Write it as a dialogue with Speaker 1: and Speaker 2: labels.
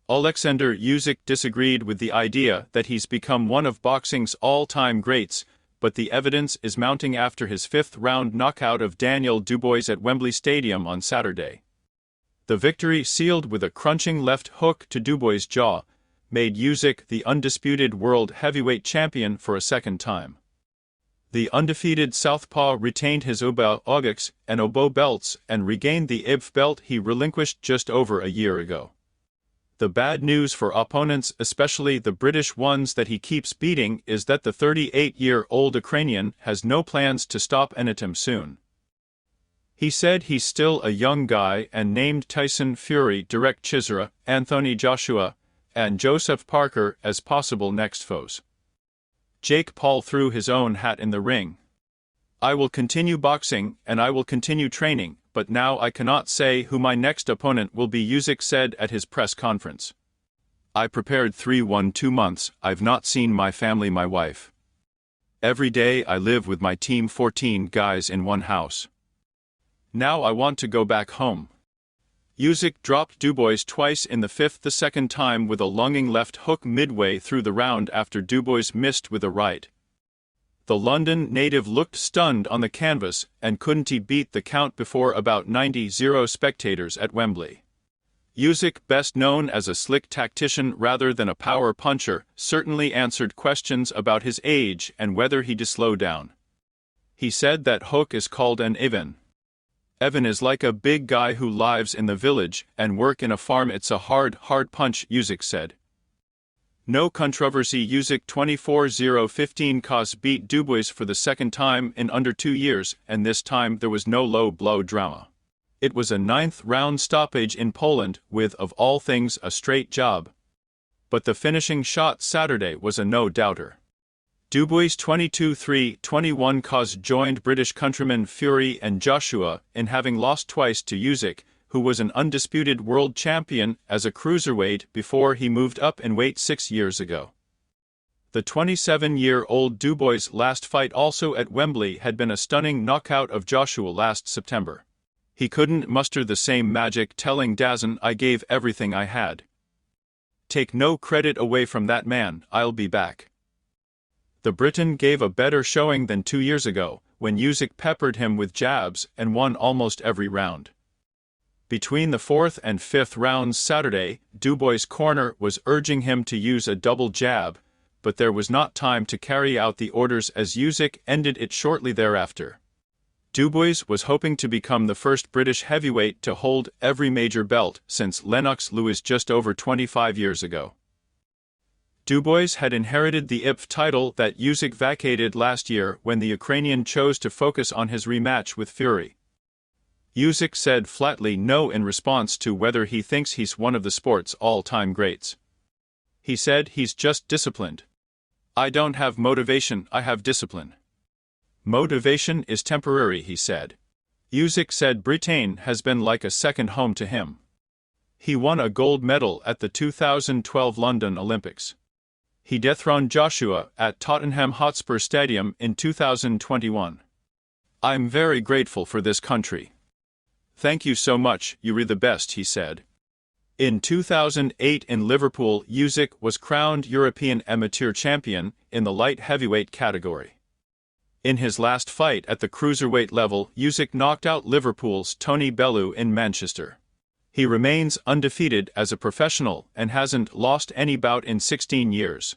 Speaker 1: Alexander Usyk disagreed with the idea that he's become one of boxing's all-time greats, but the evidence is mounting after his fifth-round knockout of Daniel Dubois at Wembley Stadium on Saturday. The victory, sealed with a crunching left hook to Dubois' jaw, made Usyk the undisputed world heavyweight champion for a second time. The undefeated southpaw retained his UBA, OGX, and OBO belts and regained the IBF belt he relinquished just over a year ago. The bad news for opponents, especially the British ones that he keeps beating, is that the 38-year-old Ukrainian has no plans to stop anytime soon. He said he's still a young guy and named Tyson Fury, Derek Chisora, Anthony Joshua, and Joseph Parker as possible next foes. Jake Paul threw his own hat in the ring. "I will continue boxing and I will continue training, but now I cannot say who my next opponent will be," Usyk said at his press conference. "I prepared 2 months, I've not seen my family, my wife. Every day I live with my team, 14 guys in one house. Now I want to go back home." Usyk dropped Dubois twice in the fifth, the second time with a lunging left hook midway through the round after Dubois missed with a right. The London native looked stunned on the canvas, and couldn't he beat the count before about 90,000 spectators at Wembley. Usyk, best known as a slick tactician rather than a power puncher, certainly answered questions about his age and whether he'd slow down. He said that hook is called an Ivan. Evan is like a big guy who lives in the village and work in a farm. It's a hard punch, Usyk said. No controversy. Usyk 24-0-15 cause beat Dubois for the second time in under 2 years, and this time there was no low blow drama. It was a 9th-round stoppage in Poland with, of all things, a straight job. But the finishing shot Saturday was a no-doubter. Dubois' 22-3-21 cause joined British countrymen Fury and Joshua in having lost twice to Usyk, who was an undisputed world champion as a cruiserweight before he moved up in weight 6 years ago. The 27-year-old Dubois' last fight, also at Wembley, had been a stunning knockout of Joshua last September. He couldn't muster the same magic, telling DAZN, "I gave everything I had. Take no credit away from that man, I'll be back." The Briton gave a better showing than 2 years ago, when Usyk peppered him with jabs and won almost every round. Between the 4th and 5th rounds Saturday, Dubois' corner was urging him to use a double jab, but there was not time to carry out the orders as Usyk ended it shortly thereafter. Dubois was hoping to become the first British heavyweight to hold every major belt since Lennox Lewis just over 25 years ago. Dubois had inherited the IBF title that Usyk vacated last year when the Ukrainian chose to focus on his rematch with Fury. Usyk said flatly no in response to whether he thinks he's one of the sport's all-time greats. He said he's just disciplined. "I don't have motivation, I have discipline. Motivation is temporary," he said. Usyk said Britain has been like a second home to him. He won a gold medal at the 2012 London Olympics. He dethroned Joshua at Tottenham Hotspur Stadium in 2021. "I'm very grateful for this country. Thank you so much, you're the best," he said. In 2008 in Liverpool, Usyk was crowned European Amateur Champion in the light heavyweight category. In his last fight at the cruiserweight level, Usyk knocked out Liverpool's Tony Bellew in Manchester. He remains undefeated as a professional and hasn't lost any bout in 16 years.